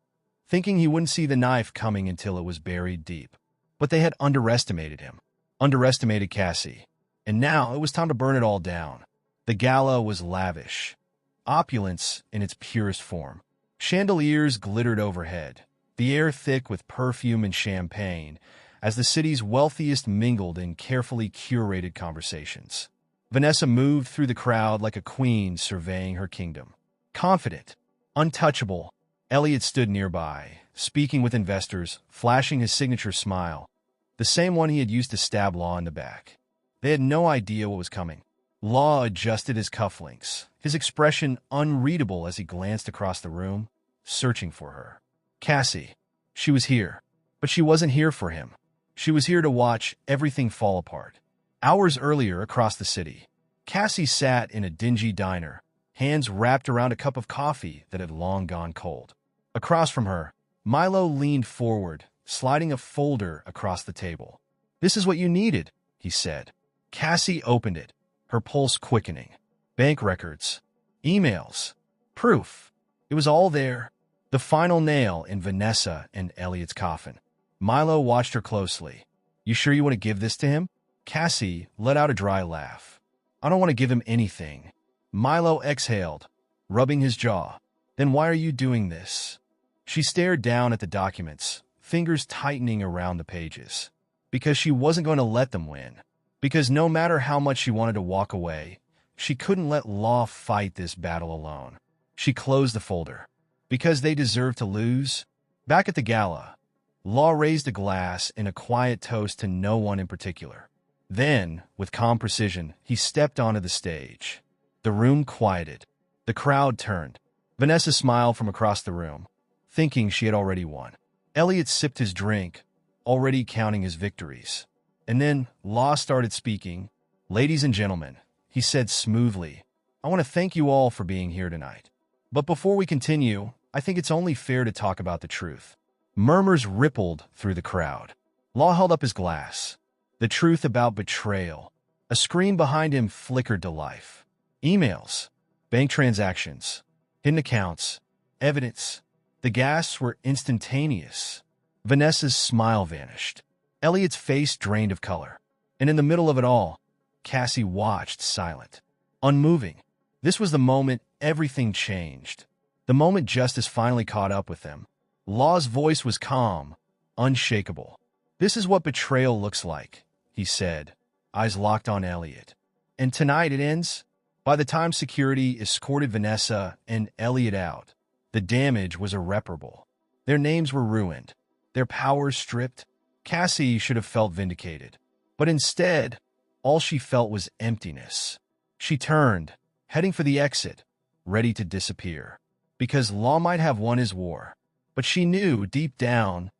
Speaker 1: thinking he wouldn't see the knife coming until it was buried deep. But they had underestimated him, underestimated Cassie. And now it was time to burn it all down. The gala was lavish, opulence in its purest form. Chandeliers glittered overhead, the air thick with perfume and champagne, as the city's wealthiest mingled in carefully curated conversations. Vanessa moved through the crowd like a queen surveying her kingdom. Confident, untouchable, Elliot stood nearby, speaking with investors, flashing his signature smile, the same one he had used to stab Law in the back. They had no idea what was coming. Law adjusted his cufflinks, his expression unreadable as he glanced across the room, searching for her. Cassie. She was here, but she wasn't here for him. She was here to watch everything fall apart. Hours earlier, across the city, Cassie sat in a dingy diner, hands wrapped around a cup of coffee that had long gone cold. Across from her, Milo leaned forward, sliding a folder across the table. This is what you needed, he said. Cassie opened it, her pulse quickening. Bank records, emails, proof. It was all there. The final nail in Vanessa and Elliot's coffin. Milo watched her closely. You sure you want to give this to him? Cassie let out a dry laugh. I don't want to give him anything. Milo exhaled, rubbing his jaw. Then why are you doing this? She stared down at the documents, fingers tightening around the pages. Because she wasn't going to let them win. Because no matter how much she wanted to walk away, she couldn't let Law fight this battle alone. She closed the folder. Because they deserved to lose? Back at the gala, Law raised a glass in a quiet toast to no one in particular. Then, with calm precision, he stepped onto the stage. The room quieted. The crowd turned. Vanessa smiled from across the room. thinking she had already won. Elliot sipped his drink, already counting his victories. And then Law started speaking. "Ladies and gentlemen," he said smoothly, "I want to thank you all for being here tonight. But before we continue, I think it's only fair to talk about the truth." Murmurs rippled through the crowd. Law held up his glass. The truth about betrayal. A screen behind him flickered to life. Emails, bank transactions, hidden accounts, evidence. The gasps were instantaneous. Vanessa's smile vanished. Elliot's face drained of color. And in the middle of it all, Cassie watched silent, unmoving. This was the moment everything changed. The moment justice finally caught up with them. Law's voice was calm, unshakable. "This is what betrayal looks like," he said, eyes locked on Elliot. "And tonight it ends." By the time security escorted Vanessa and Elliot out, the damage was irreparable. Their names were ruined, their powers stripped. Cassie should have felt vindicated. But instead, all she felt was emptiness. She turned, heading for the exit, ready to disappear. Because Law might have won his war, but she knew deep down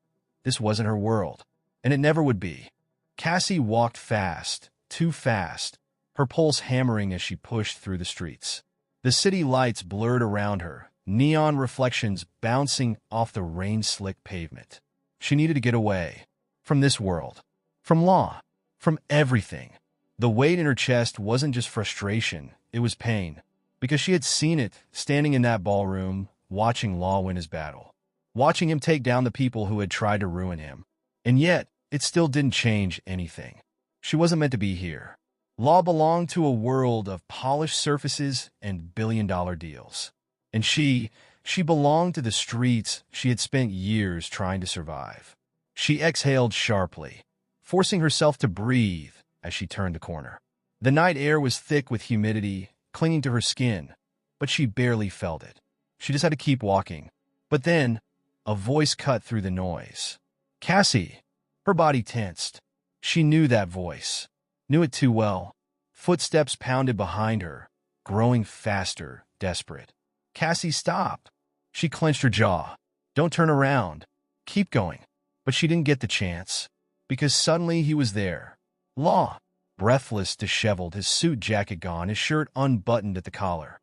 Speaker 1: this wasn't her world, and it never would be. Cassie walked fast, too fast, her pulse hammering as she pushed through the streets. The city lights blurred around her, neon reflections bouncing off the rain-slicked pavement. She needed to get away. From this world. From Law. From everything. The weight in her chest wasn't just frustration, it was pain. Because she had seen it, standing in that ballroom, watching Law win his battle. Watching him take down the people who had tried to ruin him. And yet, it still didn't change anything. She wasn't meant to be here. Law belonged to a world of polished surfaces and billion-dollar deals. And she belonged to the streets she had spent years trying to survive. She exhaled sharply, forcing herself to breathe as she turned the corner. The night air was thick with humidity, clinging to her skin, but she barely felt it. She just had to keep walking. But then, a voice cut through the noise. "Cassie!" Her body tensed. She knew that voice. Knew it too well. Footsteps pounded behind her, growing faster, desperate. Cassie stopped. She clenched her jaw. "Don't turn around. Keep going." But she didn't get the chance, because suddenly he was there. Law, breathless, disheveled, his suit jacket gone, his shirt unbuttoned at the collar,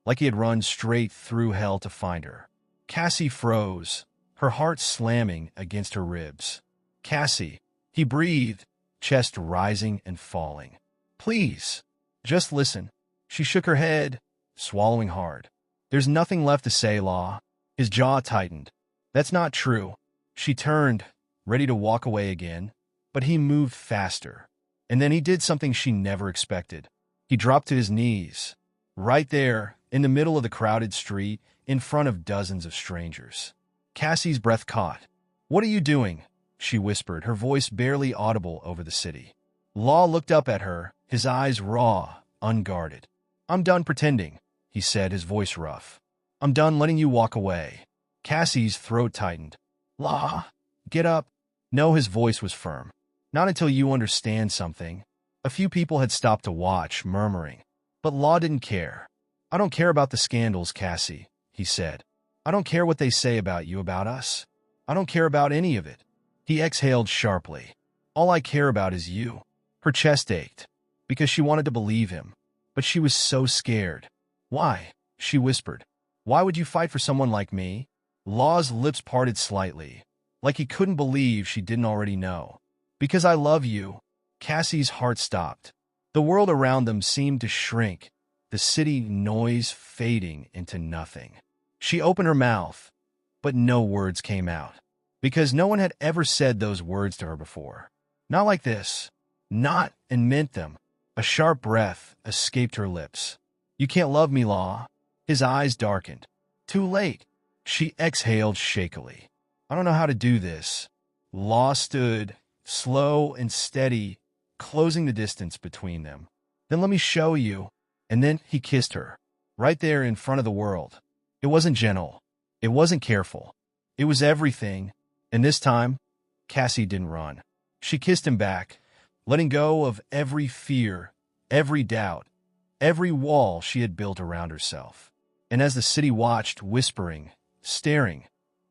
Speaker 1: like he had run straight through hell to find her. Cassie froze, her heart slamming against her ribs. "Cassie," he breathed, chest rising and falling. "Please, just listen." She shook her head, swallowing hard. "There's nothing left to say, Law." His jaw tightened. "That's not true." She turned, ready to walk away again, but he moved faster. And then he did something she never expected. He dropped to his knees, right there, in the middle of the crowded street, in front of dozens of strangers. Cassie's breath caught. "What are you doing?" she whispered, her voice barely audible over the city. Law looked up at her, his eyes raw, unguarded. "I'm done pretending," he said, his voice rough. "I'm done letting you walk away." Cassie's throat tightened. "Law, get up." No, his voice was firm. "Not until you understand something." A few people had stopped to watch, murmuring. But Law didn't care. "I don't care about the scandals, Cassie," he said. "I don't care what they say about you, about us. I don't care about any of it." He exhaled sharply. "All I care about is you." Her chest ached, because she wanted to believe him. But she was so scared. "Why?" she whispered. "Why would you fight for someone like me?" Law's lips parted slightly, like he couldn't believe she didn't already know. "Because I love you." Cassie's heart stopped. The world around them seemed to shrink, the city noise fading into nothing. She opened her mouth, but no words came out, because no one had ever said those words to her before. Not like this. Not and meant them. A sharp breath escaped her lips. "You can't love me, Law." His eyes darkened. "Too late." She exhaled shakily. "I don't know how to do this." Law stood, slow and steady, closing the distance between them. "Then let me show you." And then he kissed her, right there in front of the world. It wasn't gentle. It wasn't careful. It was everything. And this time, Cassie didn't run. She kissed him back, letting go of every fear, every doubt, every wall she had built around herself. And as the city watched, whispering, staring,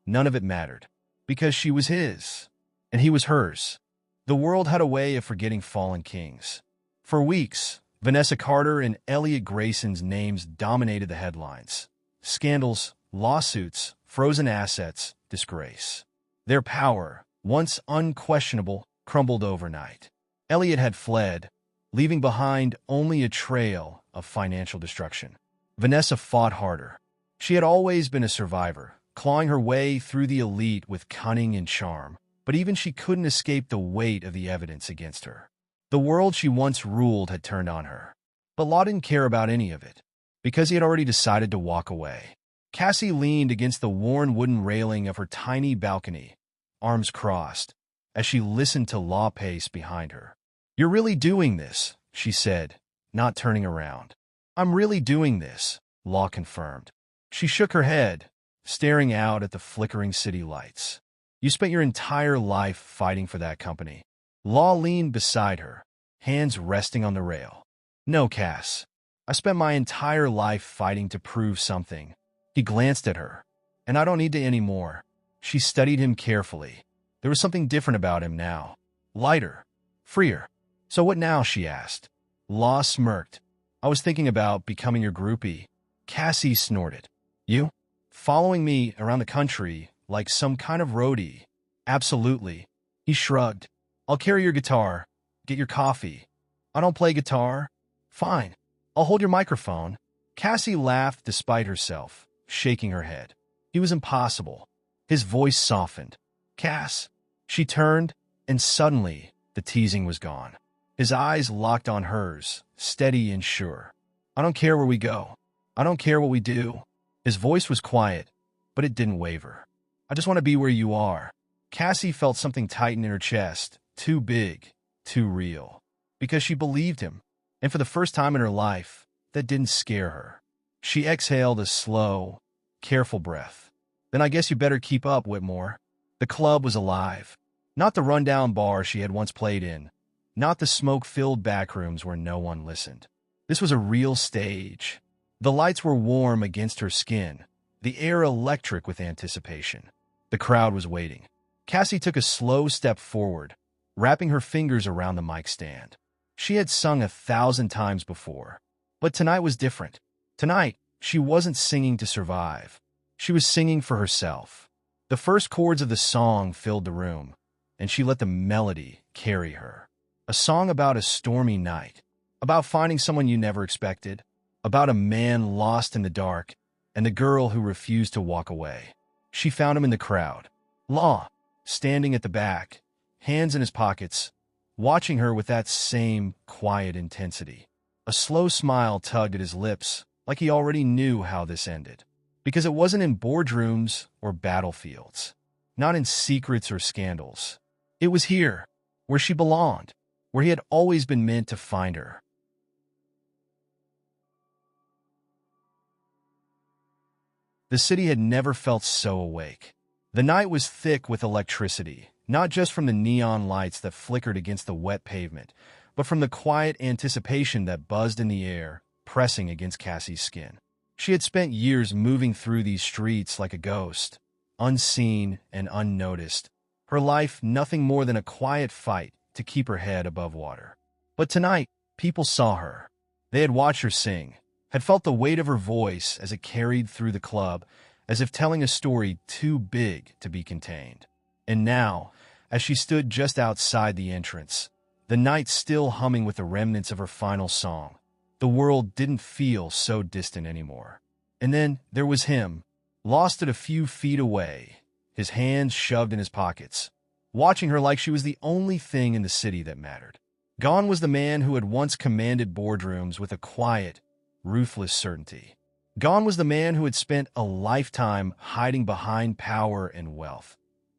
Speaker 1: none of it mattered, because she was his, and he was hers. The world had a way of forgetting fallen kings. For weeks, Vanessa Carter and Elliot Grayson's names dominated the headlines. Scandals, lawsuits, frozen assets, disgrace. Their power, once unquestionable, crumbled overnight. Elliot had fled, leaving behind only a trail of financial destruction. Vanessa fought harder. She had always been a survivor, clawing her way through the elite with cunning and charm, but even she couldn't escape the weight of the evidence against her. The world she once ruled had turned on her. But Law didn't care about any of it, because he had already decided to walk away. Cassie leaned against the worn wooden railing of her tiny balcony, arms crossed, as she listened to Law pace behind her. "You're really doing this," she said, not turning around. "I'm really doing this," Law confirmed. She shook her head, staring out at the flickering city lights. "You spent your entire life fighting for that company." Law leaned beside her, hands resting on the rail. "No, Cass. I spent my entire life fighting to prove something." He glanced at her. "And I don't need to anymore." She studied him carefully. There was something different about him now. Lighter. Freer. "So what now?" she asked. Law smirked. "I was thinking about becoming your groupie." Cassie snorted. "You? Following me around the country like some kind of roadie?" "Absolutely." He shrugged. "I'll carry your guitar. Get your coffee." "I don't play guitar." "Fine. I'll hold your microphone." Cassie laughed despite herself, shaking her head. He was impossible. His voice softened. "Cass." She turned, and suddenly the teasing was gone. His eyes locked on hers, steady and sure. "I don't care where we go. I don't care what we do." His voice was quiet, but it didn't waver. "I just want to be where you are." Cassie felt something tighten in her chest, too big, too real. Because she believed him, and for the first time in her life, that didn't scare her. She exhaled a slow, careful breath. "Then I guess you better keep up, Whitmore." The club was alive. Not the rundown bar she had once played in. Not the smoke-filled backrooms where no one listened. This was a real stage. The lights were warm against her skin, the air electric with anticipation. The crowd was waiting. Cassie took a slow step forward, wrapping her fingers around the mic stand. She had sung 1,000 times before, but tonight was different. Tonight, she wasn't singing to survive. She was singing for herself. The first chords of the song filled the room, and she let the melody carry her. A song about a stormy night, about finding someone you never expected, about a man lost in the dark, and the girl who refused to walk away. She found him in the crowd. Law, standing at the back, hands in his pockets, watching her with that same quiet intensity. A slow smile tugged at his lips, like he already knew how this ended. Because it wasn't in boardrooms or battlefields, not in secrets or scandals. It was here, where she belonged, where he had always been meant to find her. The city had never felt so awake. The night was thick with electricity, not just from the neon lights that flickered against the wet pavement, but from the quiet anticipation that buzzed in the air, pressing against Cassie's skin. She had spent years moving through these streets like a ghost, unseen and unnoticed, her life nothing more than a quiet fight to keep her head above water. But tonight, people saw her. They had watched her sing, had felt the weight of her voice as it carried through the club, as if telling a story too big to be contained. And now, as she stood just outside the entrance, the night still humming with the remnants of her final song, the world didn't feel so distant anymore. And then there was him, lost at a few feet away, his hands shoved in his pockets, watching her like she was the only thing in the city that mattered. Gone was the man who had once commanded boardrooms with a quiet, ruthless certainty. Gone was the man who had spent a lifetime hiding behind power and wealth,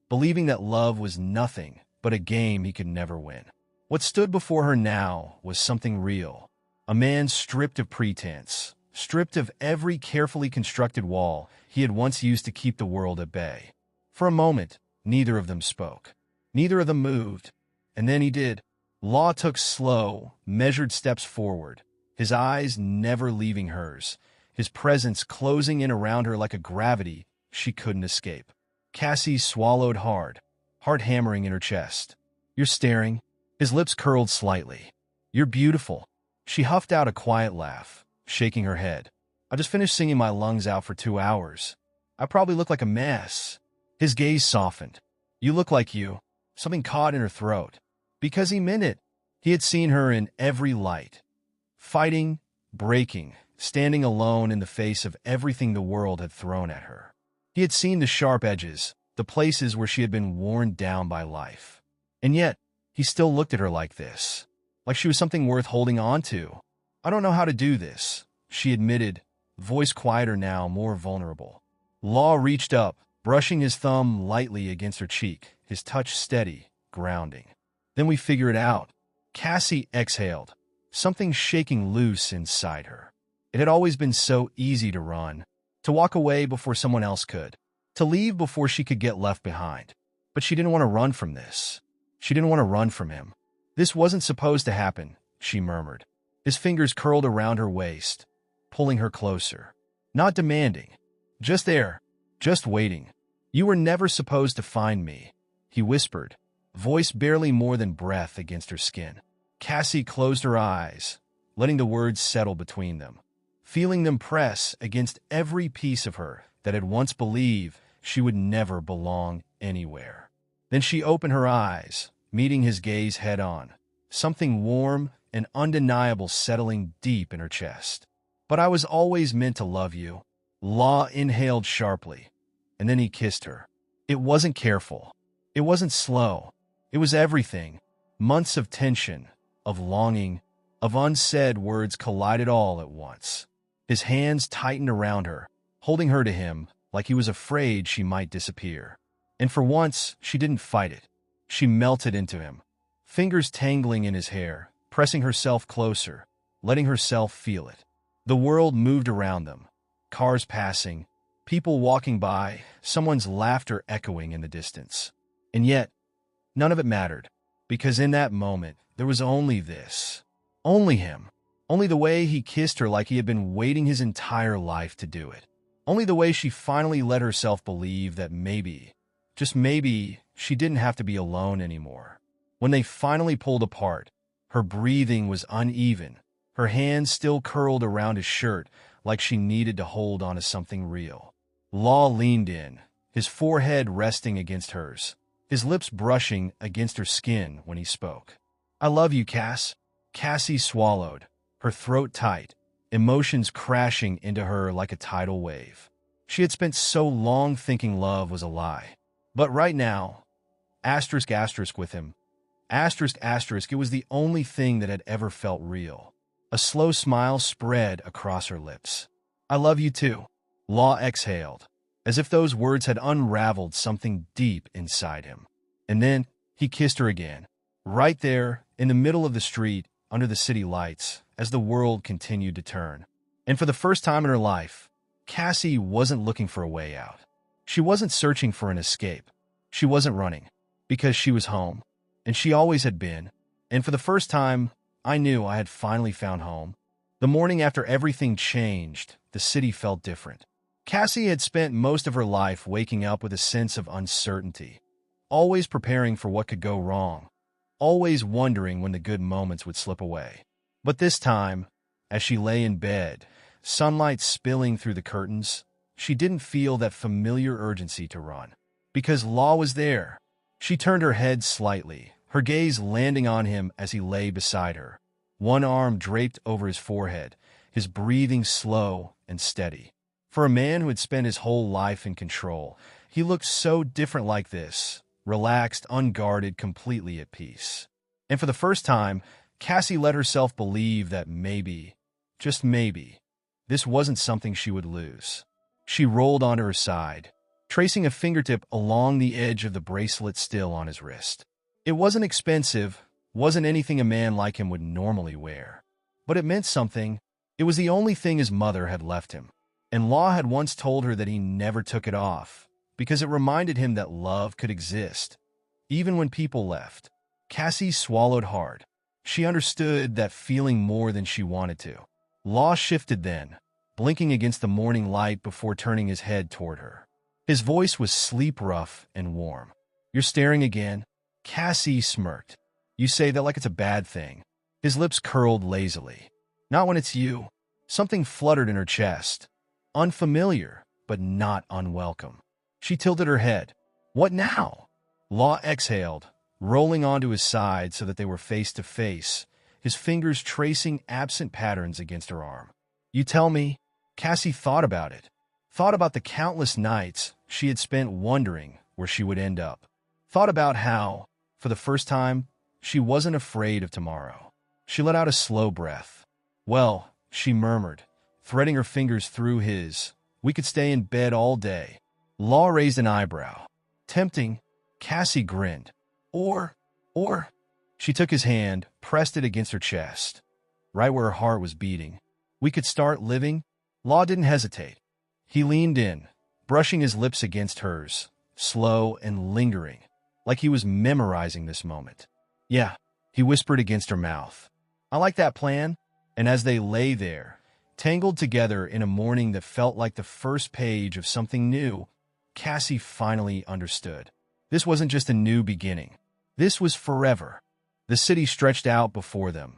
Speaker 1: believing that love was nothing but a game he could never win. What stood before her now was something real, a man stripped of pretense, stripped of every carefully constructed wall he had once used to keep the world at bay. For a moment, neither of them spoke. Neither of them moved. And then he did. Law took slow, measured steps forward, his eyes never leaving hers, his presence closing in around her like a gravity she couldn't escape. Cassie swallowed hard, heart hammering in her chest. You're staring. His lips curled slightly. You're beautiful. She huffed out a quiet laugh, shaking her head. I just finished singing my lungs out for 2 hours. I probably look like a mess. His gaze softened. You look like you. Something caught in her throat. Because he meant it. He had seen her in every light. Fighting, breaking, standing alone in the face of everything the world had thrown at her. He had seen the sharp edges, the places where she had been worn down by life. And yet, he still looked at her like this, like she was something worth holding on to. I don't know how to do this, she admitted, voice quieter now, more vulnerable. Law reached up, brushing his thumb lightly against her cheek, his touch steady, grounding. Then we figure it out. Cassie exhaled, something shaking loose inside her. It had always been so easy to run, to walk away before someone else could, to leave before she could get left behind. But she didn't want to run from this. She didn't want to run from him. This wasn't supposed to happen, she murmured. His fingers curled around her waist, pulling her closer. Not demanding. Just there. Just waiting. You were never supposed to find me, he whispered, voice barely more than breath against her skin. Cassie closed her eyes, letting the words settle between them, feeling them press against every piece of her that had once believed she would never belong anywhere. Then she opened her eyes, meeting his gaze head-on, something warm and undeniable settling deep in her chest. But I was always meant to love you. Law inhaled sharply, and then he kissed her. It wasn't careful. It wasn't slow. It was everything. Months of tension, of longing, of unsaid words collided all at once. His hands tightened around her, holding her to him like he was afraid she might disappear. And for once, she didn't fight it. She melted into him, fingers tangling in his hair, pressing herself closer, letting herself feel it. The world moved around them, cars passing, people walking by, someone's laughter echoing in the distance. And yet, none of it mattered, because in that moment, there was only this. Only him. Only the way he kissed her like he had been waiting his entire life to do it. Only the way she finally let herself believe that maybe, just maybe, she didn't have to be alone anymore. When they finally pulled apart, her breathing was uneven, her hands still curled around his shirt like she needed to hold on to something real. Law leaned in, his forehead resting against hers, his lips brushing against her skin when he spoke. I love you, Cass. Cassie swallowed, her throat tight, emotions crashing into her like a tidal wave. She had spent so long thinking love was a lie. But right now, asterisk with him, asterisk, it was the only thing that had ever felt real. A slow smile spread across her lips. I love you too. Law exhaled, as if those words had unraveled something deep inside him. And then he kissed her again, right there in the middle of the street under the city lights as the world continued to turn. And for the first time in her life, Cassie wasn't looking for a way out. She wasn't searching for an escape. She wasn't running, because she was home, and she always had been. And for the first time, I knew I had finally found home. The morning after everything changed, the city felt different. Cassie had spent most of her life waking up with a sense of uncertainty, always preparing for what could go wrong, always wondering when the good moments would slip away. But this time, as she lay in bed, sunlight spilling through the curtains, she didn't feel that familiar urgency to run. Because Law was there. She turned her head slightly, her gaze landing on him as he lay beside her, one arm draped over his forehead, his breathing slow and steady. For a man who had spent his whole life in control, he looked so different like this, relaxed, unguarded, completely at peace. And for the first time, Cassie let herself believe that maybe, just maybe, this wasn't something she would lose. She rolled onto her side, tracing a fingertip along the edge of the bracelet still on his wrist. It wasn't expensive, wasn't anything a man like him would normally wear. But it meant something. It was the only thing his mother had left him. And Law had once told her that he never took it off, because it reminded him that love could exist, even when people left. Cassie swallowed hard. She understood that feeling more than she wanted to. Law shifted then, blinking against the morning light before turning his head toward her. His voice was sleep-rough and warm. "You're staring again?" Cassie smirked. "You say that like it's a bad thing." His lips curled lazily. "Not when it's you." Something fluttered in her chest. Unfamiliar, but not unwelcome. She tilted her head. "What now?" Law exhaled, rolling onto his side so that they were face to face, his fingers tracing absent patterns against her arm. "You tell me." Cassie thought about it. Thought about the countless nights she had spent wondering where she would end up. Thought about how, for the first time, she wasn't afraid of tomorrow. She let out a slow breath. "Well," she murmured, threading her fingers through his, "we could stay in bed all day." Law raised an eyebrow. "Tempting." Cassie grinned. Or. She took his hand, pressed it against her chest, right where her heart was beating. "We could start living?" Law didn't hesitate. He leaned in, brushing his lips against hers, slow and lingering, like he was memorizing this moment. "Yeah," he whispered against her mouth. "I like that plan." And as they lay there, tangled together in a morning that felt like the first page of something new, Cassie finally understood. This wasn't just a new beginning. This was forever. The city stretched out before them,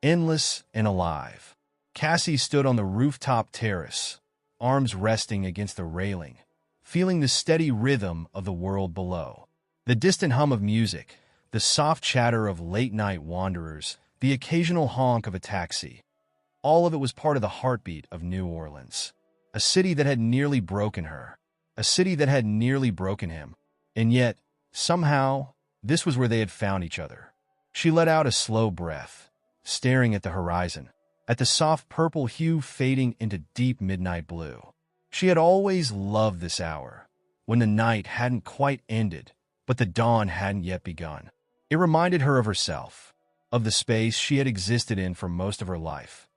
Speaker 1: endless and alive. Cassie stood on the rooftop terrace, arms resting against the railing, feeling the steady rhythm of the world below. The distant hum of music, the soft chatter of late-night wanderers, the occasional honk of a taxi. All of it was part of the heartbeat of New Orleans. A city that had nearly broken her. A city that had nearly broken him. And yet, somehow, this was where they had found each other. She let out a slow breath, staring at the horizon, at the soft purple hue fading into deep midnight blue. She had always loved this hour, when the night hadn't quite ended, but the dawn hadn't yet begun. It reminded her of herself, of the space she had existed in for most of her life.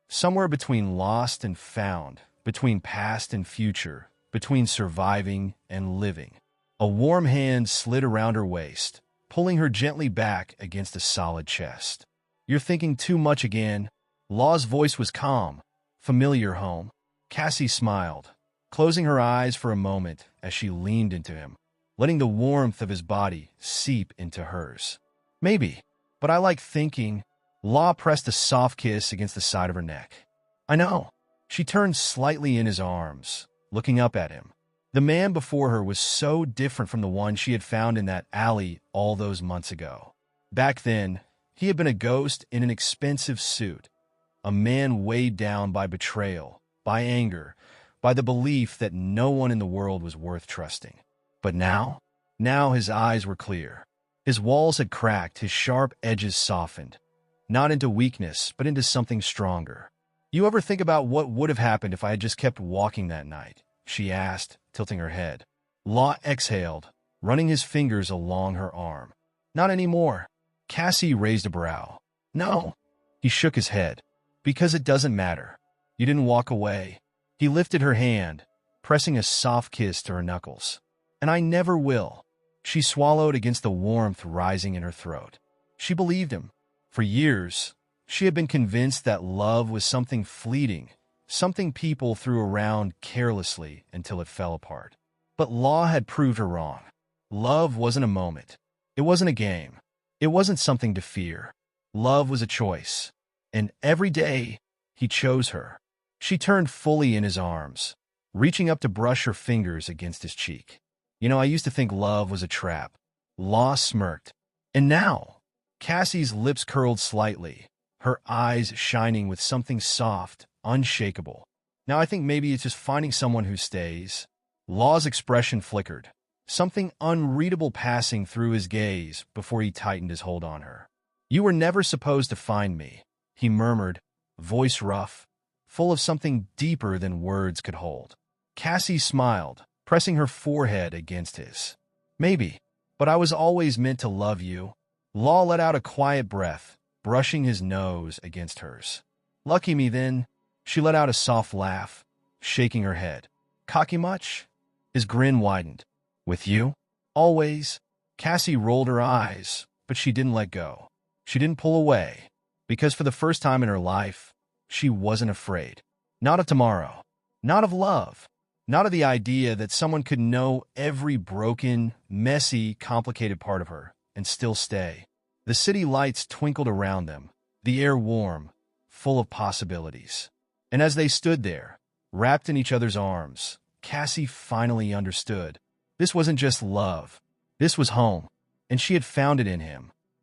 Speaker 1: Somewhere between lost and found, between past and future, between surviving and living. A warm hand slid around her waist, pulling her gently back against a solid chest. "You're thinking too much again." Law's voice was calm, familiar home. Cassie smiled, closing her eyes for a moment as she leaned into him, letting the warmth of his body seep into hers. "Maybe, but I like thinking." Law pressed a soft kiss against the side of her neck. "I know." She turned slightly in his arms, looking up at him. The man before her was so different from the one she had found in that alley all those months ago. Back then, he had been a ghost in an expensive suit, a man weighed down by betrayal, by anger, by the belief that no one in the world was worth trusting. But now his eyes were clear. His walls had cracked, his sharp edges softened, not into weakness, but into something stronger. "You ever think about what would have happened if I had just kept walking that night?" she asked, tilting her head. Law exhaled, running his fingers along her arm. "Not anymore." Cassie raised a brow. "No." He shook his head. "Because it doesn't matter. You didn't walk away." He lifted her hand, pressing a soft kiss to her knuckles. "And I never will." She swallowed against the warmth rising in her throat. She believed him. For years, she had been convinced that love was something fleeting, something people threw around carelessly until it fell apart. But Law had proved her wrong. Love wasn't a moment. It wasn't a game. It wasn't something to fear. Love was a choice. And every day, he chose her. She turned fully in his arms, reaching up to brush her fingers against his cheek. "You know, I used to think love was a trap." Law smirked. "And now?" Cassie's lips curled slightly, her eyes shining with something soft, unshakable. "Now I think maybe it's just finding someone who stays." Law's expression flickered, something unreadable passing through his gaze before he tightened his hold on her. "You were never supposed to find me," he murmured, voice rough, full of something deeper than words could hold. Cassie smiled, pressing her forehead against his. "Maybe, but I was always meant to love you." Law let out a quiet breath, brushing his nose against hers. "Lucky me, then." She let out a soft laugh, shaking her head. "Cocky much?" His grin widened. "With you? Always." Cassie rolled her eyes, but she didn't let go. She didn't pull away, because for the first time in her life, she wasn't afraid. Not of tomorrow. Not of love. not of the idea that someone could know every broken, messy, complicated part of her and still stay. The city lights twinkled around them, the air warm, full of possibilities. And as they stood there, wrapped in each other's arms, Cassie finally understood. This wasn't just love. This was home, and she had found it in him.